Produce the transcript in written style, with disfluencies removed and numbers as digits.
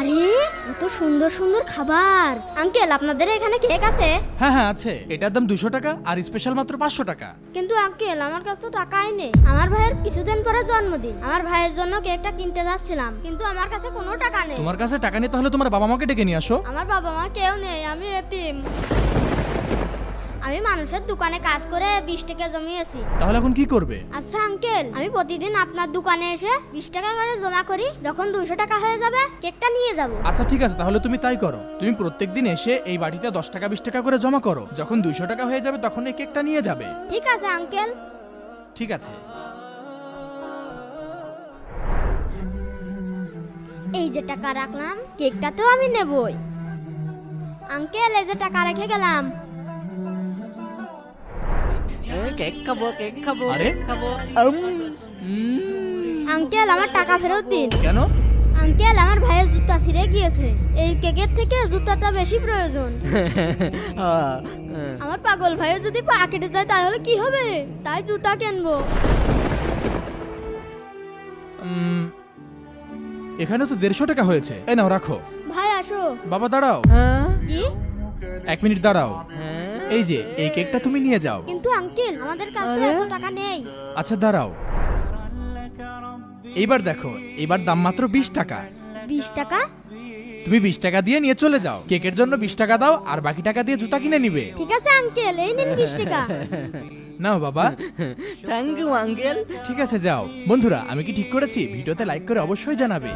আরে কত সুন্দর সুন্দর খাবার। আঙ্কেল আপনাদের এখানে কেক আছে? হ্যাঁ হ্যাঁ আছে, এটার দাম 200 টাকা আর স্পেশাল মাত্র 500 টাকা। কিন্তু আঙ্কেল আমার কাছে তো টাকাই নেই। আমার ভাইয়ের কিছুদিন পরে জন্মদিন, আমার ভাইয়ের জন্য কেকটা কিনতে যাচ্ছিলাম, কিন্তু আমার কাছে কোনো টাকা নেই। তোমার কাছে টাকা নেই তাহলে তোমার বাবা মাকে ডেকে নিয়ে আসো। আমার বাবা মা কেউ নেই, আমি এতিম। আমি মানুষের দোকানে কাজ করে 20 টাকা জমিয়েছি। তাহলে এখন কি করবে? আচ্ছা আঙ্কেল, আমি প্রতিদিন আপনার দোকানে এসে 20 টাকা করে জমা করি, যখন 200 টাকা হয়ে যাবে কেকটা নিয়ে যাব। আচ্ছা ঠিক আছে, তাহলে তুমি তাই করো। তুমি প্রত্যেকদিন এসে এই বাটিতে 10 টাকা 20 টাকা করে জমা করো, যখন 200 টাকা হয়ে যাবে তখন এই কেকটা নিয়ে যাবে। ঠিক আছে আঙ্কেল। ঠিক আছে। এই যে টাকা রাখলাম, কেকটা তো আমি নেবই। আঙ্কেল এই যে টাকা রেখে গেলাম। কেক খাবো কেক খাবো আরে? কেক খাবো আঙ্কেল আমার টাকা ফেরত দিন। কেন? আঙ্কেল আমার ভাইয়ের জুতা ছিঁড়ে গিয়েছে, এই কেকের থেকে জুতাটা বেশি প্রয়োজন। আমার পাগল ভাইয়ের যদি পা কেটে যায় তাহলে কি হবে, তাই জুতা কিনবো। এখানে তো 150 টাকা হয়েছে, এই নাও রাখো। ভাই আসো। বাবা দাঁড়াও, জি? 1 মিনিট দাঁড়াও। এই যে এই কেকটা তুমি নিয়ে যাও। কিন্তু আঙ্কেল আমাদের কাছে তো এত টাকা নেই। আচ্ছা দাঁড়াও, এইবার দেখো, এবার দাম মাত্র 20 টাকা। 20 টাকা? তুমি 20 টাকা দিয়ে নিয়ে চলে যাও। কেকের জন্য 20 টাকা দাও আর বাকি টাকা দিয়ে জুতা কিনে নিবে। ঠিক আছে আঙ্কেল, এই নিন 20 টাকা। নাও বাবা। Thank you uncle. ঠিক আছে যাও। বন্ধুরা আমি কি ঠিক করেছি? ভিডিওতে লাইক করে অবশ্যই জানাবে।